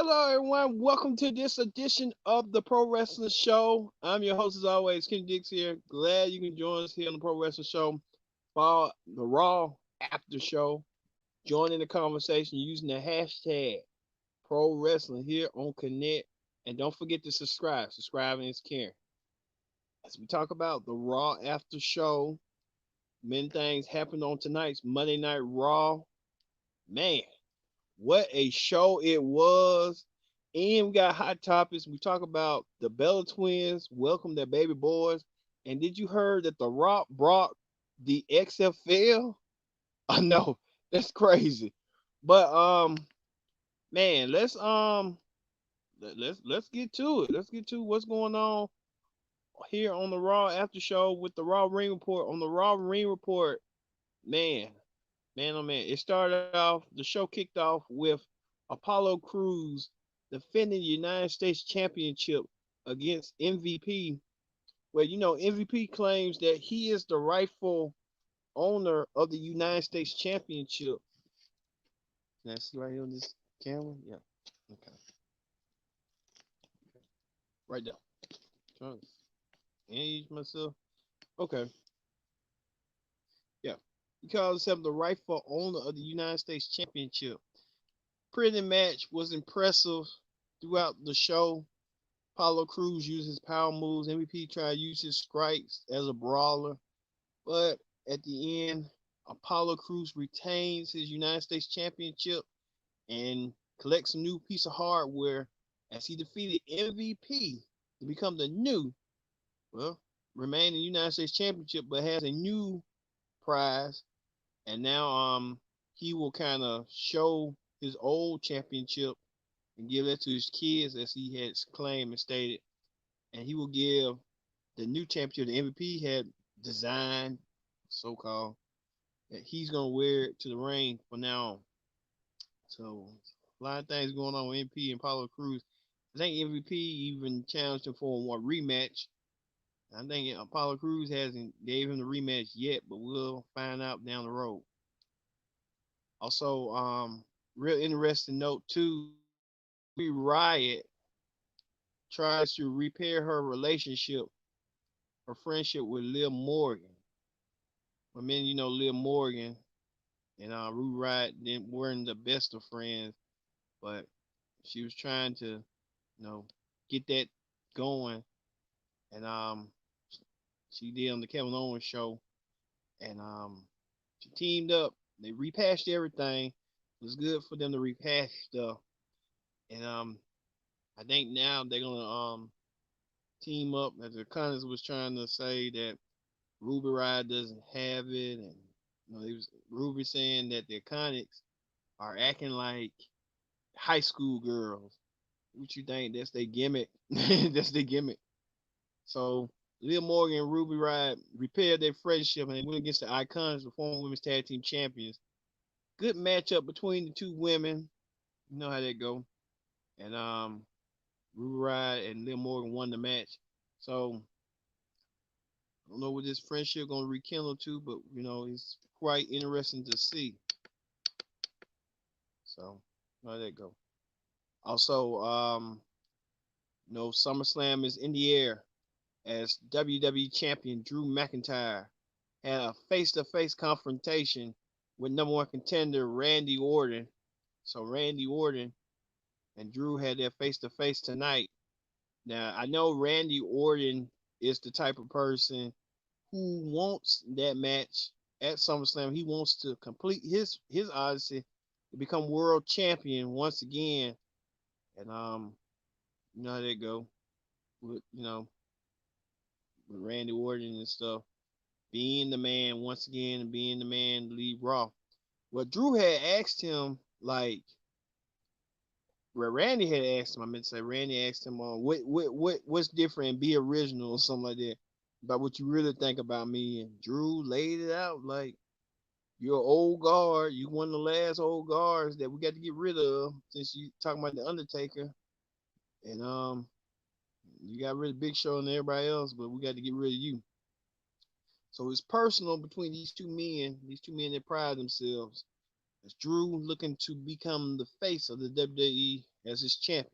Hello, everyone. Welcome to this edition of the Pro Wrestling Show. I'm your host, as always, Ken Dix here. Glad you can join us here on the Pro Wrestling Show for the Raw After Show. Join in the conversation using the hashtag Pro Wrestling here on Connect. And don't forget to subscribe. Subscribing is caring. As we talk about the Raw After Show, many things happened on tonight's Monday Night Raw. Man, what a show it was. And we got hot topics. We talk about the Bella twins, welcome their baby boys. And did you heard that The Rock brought the XFL? I know, that's crazy. But man, let's get to it. Let's get to what's going on here on the Raw After Show with the Raw Ring Report. On the Raw Ring Report, man, man, oh man. It started off, the show kicked off with Apollo Crews defending the United States Championship against MVP, where MVP claims that he is the rightful owner of the United States Championship. Can I see right here on this camera? Yeah. Okay. Right there. Trying to engage myself. Okay. Yeah. He calls himself the rightful owner of the United States Championship. Pretty match was impressive throughout the show. Apollo Crews used his power moves. MVP tried to use his strikes as a brawler. But at the end, Apollo Crews retains his United States Championship and collects a new piece of hardware as he defeated MVP to become the new, well, remaining United States Championship, but has a new prize. And now he will kind of show his old championship and give that to his kids as he has claimed and stated. And he will give the new championship the MVP had designed, so called, that he's gonna wear it to the ring from now on. So a lot of things going on with MVP and Apollo Crews. I think MVP even challenged him for one rematch. I think Apollo Crews hasn't gave him the rematch yet, but we'll find out down the road. Also, real interesting note too, Ruby Riot tries to repair her relationship, her friendship with Liv Morgan. I mean, Liv Morgan and Ruby Riot didn't weren't the best of friends, but she was trying to, get that going, and she did on the Kevin Owens show, and she teamed up. They repatched everything. It was good for them to repass stuff, and I think now they're gonna team up. As the Connors was trying to say that Ruby Riot doesn't have it, and it was Ruby saying that the Iconics are acting like high school girls. What you think? That's their gimmick. That's their gimmick. So Liv Morgan and Ruby Riot repaired their friendship and they went against the Iconics, the former women's tag team champions. Good matchup between the two women. You know how that go. And Ruby Riot and Liv Morgan won the match. So I don't know what this friendship gonna rekindle to, but it's quite interesting to see. So how that go. Also, SummerSlam is in the air as WWE champion Drew McIntyre had a face-to-face confrontation with number one contender Randy Orton. So Randy Orton and Drew had their face-to-face tonight. Now I know Randy Orton is the type of person who wants that match at SummerSlam. He wants to complete his odyssey to become world champion once again. And you know how they go with with Randy Orton and stuff, being the man once again and being the man to lead Raw. Well, Drew had asked him, like, where Randy had asked him, I meant to say Randy asked him on what's different and be original or something like that about what you really think about me. And Drew laid it out like, you're an old guard. You one of the last old guards that we got to get rid of since you talking about the Undertaker. And you got rid of Big Show and everybody else, but we got to get rid of you. So it's personal between these two men that pride themselves. As Drew looking to become the face of the WWE as his champion.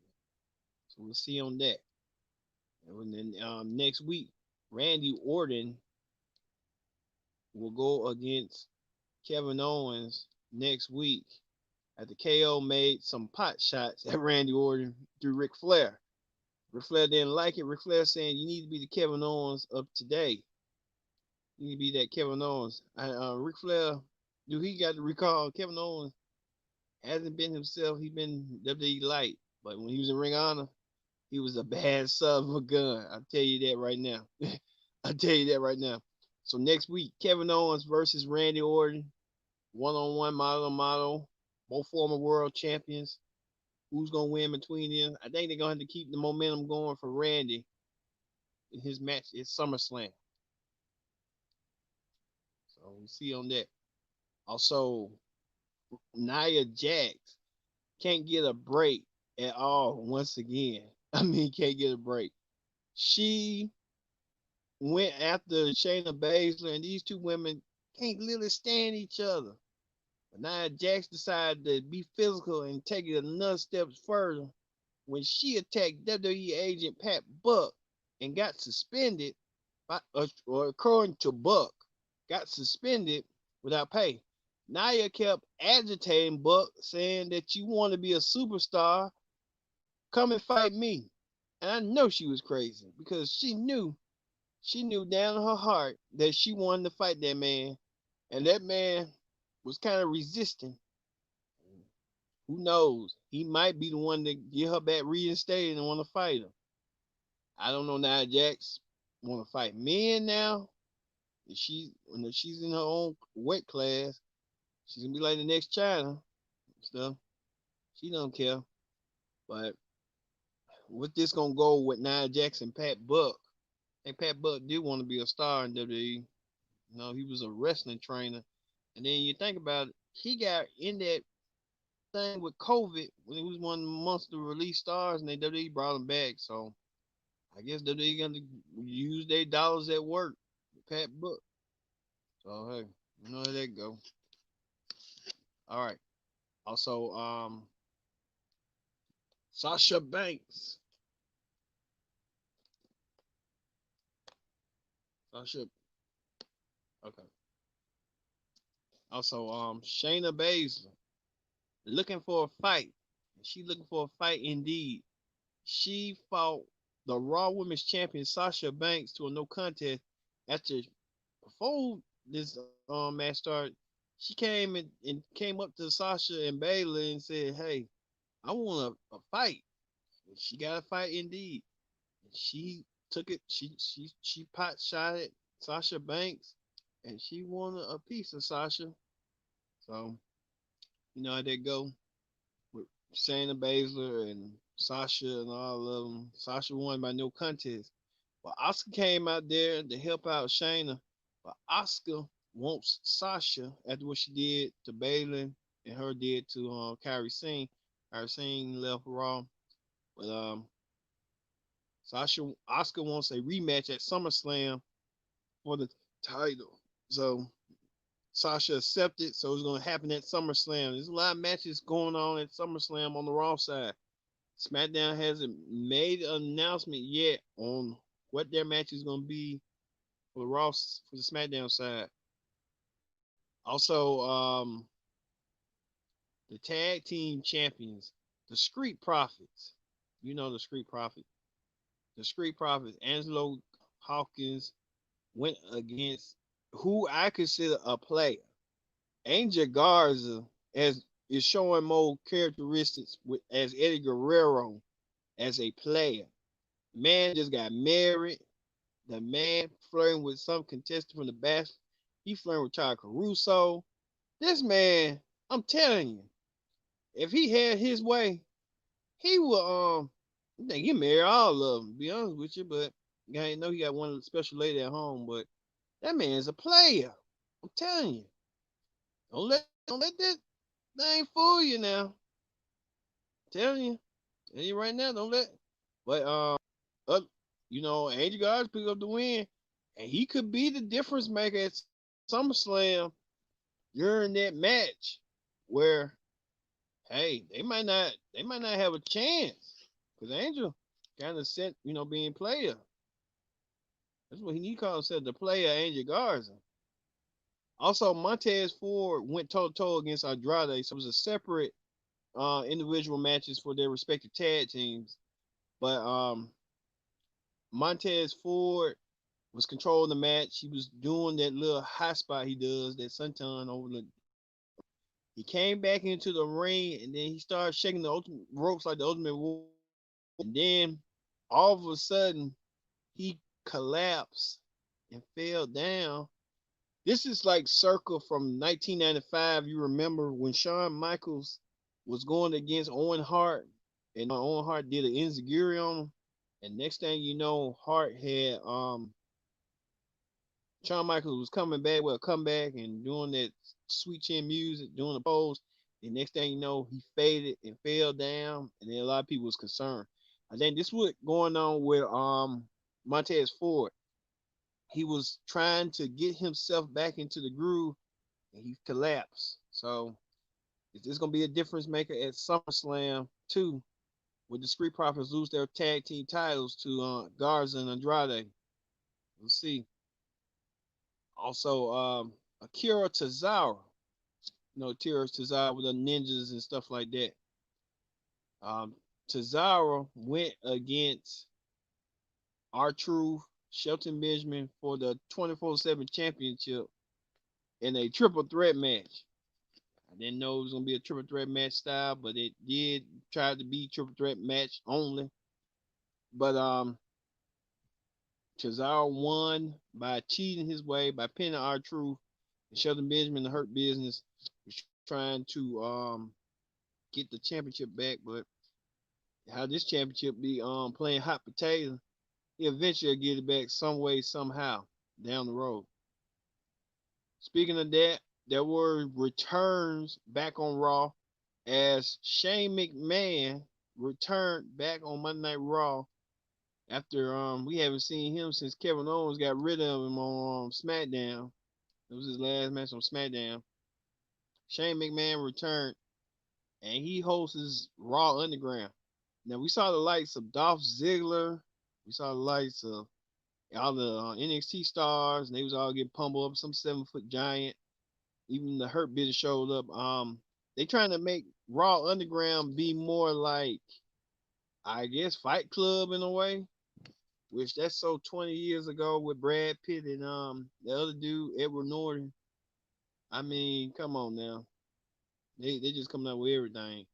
So we'll see on that. And then next week, Randy Orton will go against Kevin Owens next week after KO made some pot shots at Randy Orton through Ric Flair. Ric Flair didn't like it. Ric Flair saying you need to be the Kevin Owens of today. You need to be that Kevin Owens. Ric Flair, do he got to recall Kevin Owens hasn't been himself. He been WWE light, but when he was in Ring of Honor, he was a bad son of a gun. I'll tell you that right now. I'll tell you that right now. So next week, Kevin Owens versus Randy Orton, one-on-one, model, both former world champions. Who's gonna win between them? I think they're gonna have to keep the momentum going for Randy in his match at SummerSlam. So we'll see on that. Also, Nia Jax can't get a break at all once again. I mean, can't get a break. She went after Shayna Baszler, and these two women can't literally stand each other. But Nia Jax decided to be physical and take it another step further when she attacked WWE agent Pat Buck and got suspended, or according to Buck, got suspended without pay. Nia kept agitating Buck, saying that you want to be a superstar, come and fight me. And I know she was crazy because she knew down in her heart that she wanted to fight that man, and that man was kind of resisting. Who knows? He might be the one to get her back reinstated and want to fight her. I don't know. Nia Jax want to fight men now. If when she's in her own weight class, she's gonna be like the next China stuff. She don't care. But with this gonna go with Nia Jax and Pat Buck. And Pat Buck did want to be a star in WWE. You know, he was a wrestling trainer. And then you think about it, he got in that thing with COVID when he was one amongst the release stars, and they WWE brought him back. So I guess WWE gonna use their dollars at work with Pat Buck. So hey, you know how that go. All right. Also, Sasha Banks. Sasha. Okay. Also, Shayna Baszler looking for a fight. She looking for a fight indeed. She fought the Raw Women's Champion Sasha Banks to a no contest after before this match started. She came came up to Sasha and Bayley and said, "Hey, I want a fight." And she got a fight indeed. And she took it. She pot shot at Sasha Banks, and she wanted a piece of Sasha. So you know how they go with Shayna Baszler and Sasha and all of them. Sasha won by no contest. But Oscar came out there to help out Shayna. But Oscar wants Sasha after what she did to Baylor and her did to Kyrie Singh. Kyrie Singh left Raw. But Oscar wants a rematch at SummerSlam for the title. So Sasha accepted, so it's going to happen at SummerSlam. There's a lot of matches going on at SummerSlam on the Raw side. SmackDown hasn't made an announcement yet on what their match is going to be for the Raw for the SmackDown side. Also, the tag team champions, the Street Profits. You know the Street Profits. The Street Profits, Angelo Hawkins went against who I consider a player. Angel Garza as is showing more characteristics as Eddie Guerrero as a player. Man just got married. The man flirting with some contestant from the Bachelor. He flirting with Charles Caruso. This man, I'm telling you, if he had his way, he would I think he marry all of them, to be honest with you, but I know he got one special lady at home, but that man's a player. I'm telling you. Don't let that thing fool you now. I'm telling you. Tell you right now, don't let but Angel Guards pick up the win. And he could be the difference maker at SummerSlam during that match where hey, they might not have a chance because Angel kind of set, being player. That's what he called himself, the player Angel Garza. Also, Montez Ford went toe to toe against Andrade, so it was a separate individual matches for their respective tag teams. But Montez Ford was controlling the match. He was doing that little high spot he does, that sunton over the. He came back into the ring and then he started shaking the ultimate ropes like the Ultimate Warrior. And then all of a sudden he collapsed and fell down. This is like circa from 1995. You remember when Shawn Michaels was going against Owen Hart, and Owen Hart did an enziguri on him. And next thing you know, Hart had Shawn Michaels was coming back with a comeback and doing that sweet chin music, doing the pose. And next thing you know, he faded and fell down, and then a lot of people was concerned. I think this was going on with Montez Ford. He was trying to get himself back into the groove, and he collapsed. So is this gonna be a difference maker at SummerSlam too? With the Street Profits lose their tag team titles to Garza and Andrade. We'll see. Also, Akira Tozawa. Akira Tozawa with the ninjas and stuff like that. Tozawa went against R-Truth, Shelton Benjamin for the 24/7 championship in a triple threat match. I didn't know it was gonna be a triple threat match style, but it did try to be triple threat match only. But Cesaro won by cheating his way by pinning R-Truth, and Shelton Benjamin, the Hurt Business, was trying to get the championship back. But how this championship be playing hot potato, he eventually get it back some way, somehow down the road. Speaking of that, there were returns back on Raw as Shane McMahon returned back on Monday Night Raw after we haven't seen him since Kevin Owens got rid of him on SmackDown. It was his last match on SmackDown. Shane McMahon returned and he hosts Raw Underground. Now we saw the likes of Dolph Ziggler, we saw the likes of all the NXT stars, and they was all getting pummeled up. Some 7-foot giant. Even the Hurt Business showed up. They trying to make Raw Underground be more like, I guess, Fight Club in a way, which that's so 20 years ago with Brad Pitt and the other dude Edward Norton. I mean, come on now, they just coming out with everything,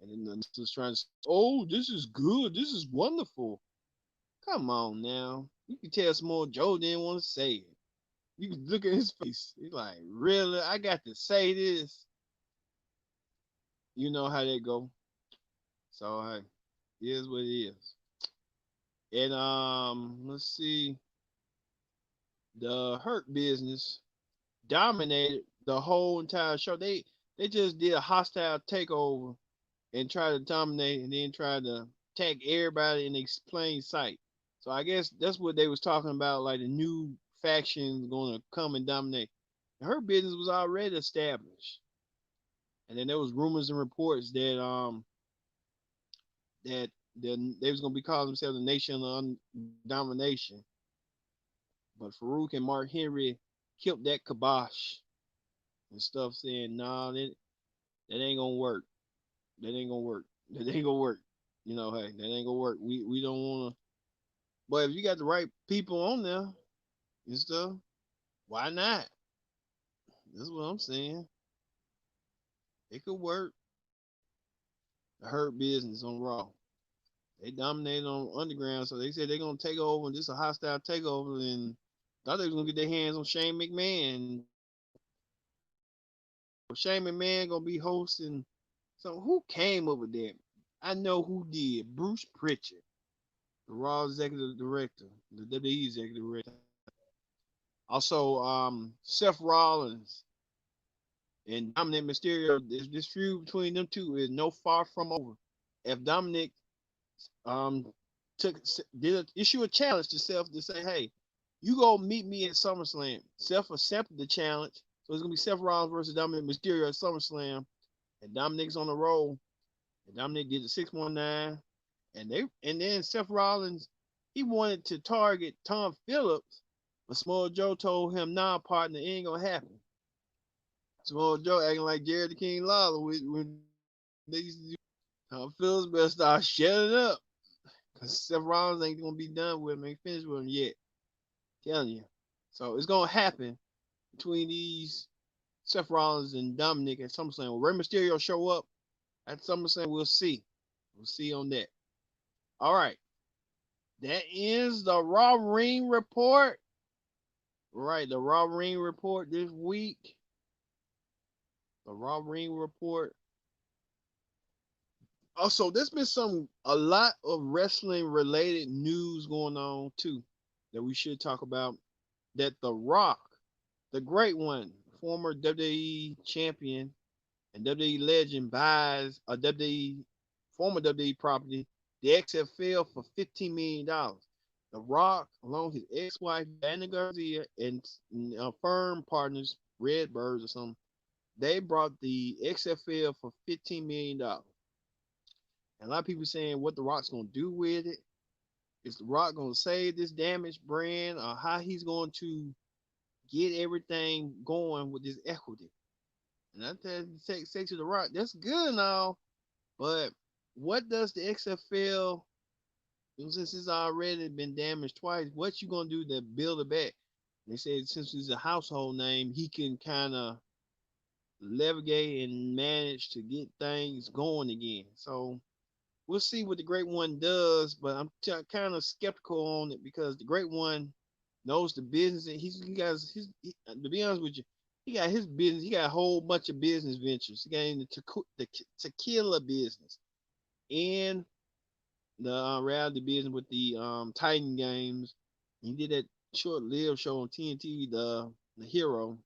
and then the just trying to say, oh, this is good, this is wonderful. Come on now, you can tell Samoa Joe didn't want to say it. You can look at his face. He's like, really? I got to say this? You know how they go. So hey, it is what it is. And let's see. The Hurt Business dominated the whole entire show. They just did a hostile takeover and tried to dominate and then tried to attack everybody in plain sight. So I guess that's what they was talking about, like the new factions gonna come and dominate. And Her Business was already established. And then there was rumors and reports that they was gonna be calling themselves the Nation of Domination. But Farouk and Mark Henry killed that kibosh and stuff, saying, nah, that ain't gonna work. That ain't gonna work. That ain't gonna work. Hey, that ain't gonna work. We don't wanna. But if you got the right people on there and stuff, why not? That's what I'm saying. It could work. The Hurt Business on Raw. They dominated on Underground, so they said they're gonna take over, and this is a hostile takeover, and thought they was gonna get their hands on Shane McMahon. Shane McMahon gonna be hosting. So who came up with that? I know who did. Bruce Pritchard, the Raw executive director, the WWE executive director. Also, Seth Rollins and Dominic Mysterio. This feud between them two is no far from over. If Dominic um did issue a challenge to Seth to say, hey, you go meet me at SummerSlam. Seth accepted the challenge, so it's gonna be Seth Rollins versus Dominic Mysterio at SummerSlam. and Dominic's on the roll. And Dominic did the 619, and then Seth Rollins, he wanted to target Tom Phillips, but Small Joe told him, "Nah, partner, it ain't gonna happen." Small Joe acting like Jerry the King Lawler when they used to do. Tom Phillips better start shutting up, cause Seth Rollins ain't gonna be done with him, ain't finished with him yet. Telling you. So it's gonna happen between these Seth Rollins and Dominic at SummerSlam. Will Rey Mysterio show up at SummerSlam? We'll see. We'll see on that. All right. That ends the Raw Ring Report. Right, the Raw Ring Report this week. The Raw Ring Report. Also, there's been a lot of wrestling related news going on too that we should talk about. That The Rock, the great one, former WWE champion and WWE legend, buys a former WWE property, the XFL, for $15 million. The Rock, along with his ex-wife Dana Garcia and firm partners, Redbirds or something, they brought the XFL for $15 million. And a lot of people saying what the Rock's gonna do with it. Is the Rock gonna save this damaged brand, or how he's going to get everything going with this equity? And I say to the Rock, that's good and all, but what does the XFL, since it's already been damaged twice, what you gonna do to build it back? They said since he's a household name, he can kind of navigate and manage to get things going again. So we'll see what the Great One does, but I'm kind of skeptical on it because the Great One knows the business, and to be honest with you, he got his business. He got a whole bunch of business ventures. He got in the tequila business and the reality business with the Titan games. He did that short-lived show on TNT, the Hero.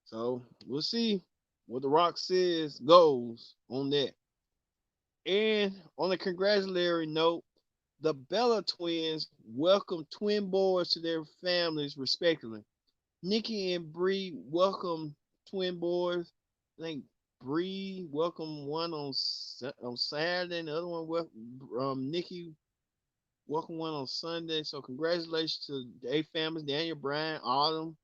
So we'll see what The Rock says goes on that. And on a congratulatory note, the Bella twins welcome twin boys to their families respectively. Nikki and Bree welcome twin boys. I think Bree welcomed one on Saturday, and the other one Nikki welcomed one on Sunday. So congratulations to their families, Daniel Bryan, Autumn.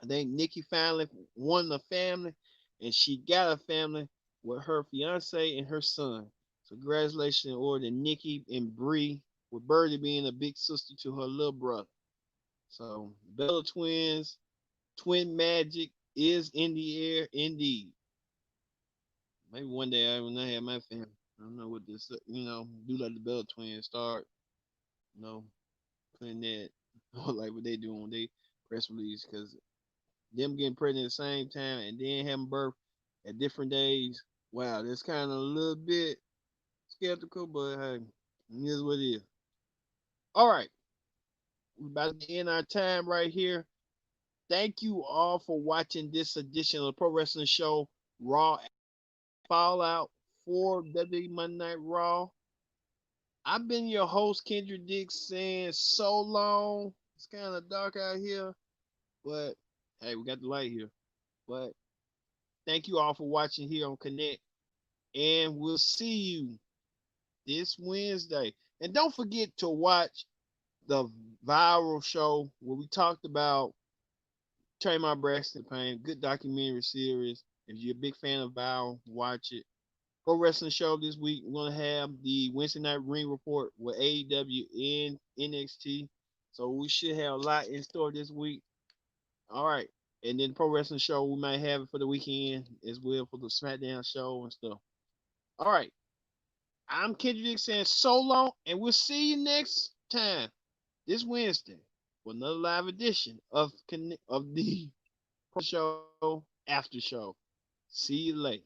I think Nikki finally won the family, and she got a family with her fiance and her son. So congratulations in order to Nikki and Bree, with Birdie being a big sister to her little brother. So Bella twins, twin magic is in the air indeed. Maybe one day when I have my family, I don't know what this, do like the Bella twins start, you know, putting that, like what they do on their press release, because them getting pregnant at the same time and then having birth at different days. Wow, that's kind of a little bit skeptical, but hey, it is what it is. All right, we're about to end our time right here. Thank you all for watching this edition of the Pro Wrestling Show, Raw Fallout for WWE Monday Night Raw. I've been your host, Kendrick Dix, saying so long. It's kind of dark out here, but hey, we got the light here. But thank you all for watching here on Connect, and we'll see you this Wednesday. And don't forget to watch the viral show where we talked about Tamar Braxton Payne. Good documentary series. If you're a big fan of viral, watch it. Pro Wrestling Show this week, we're going to have the Wednesday Night Ring Report with AEW and NXT. So we should have a lot in store this week. All right. And then Pro Wrestling Show, we might have it for the weekend as well for the SmackDown show and stuff. All right. I'm Kendrick saying so long, and we'll see you next time this Wednesday for another live edition of the Pro Show After Show. See you later.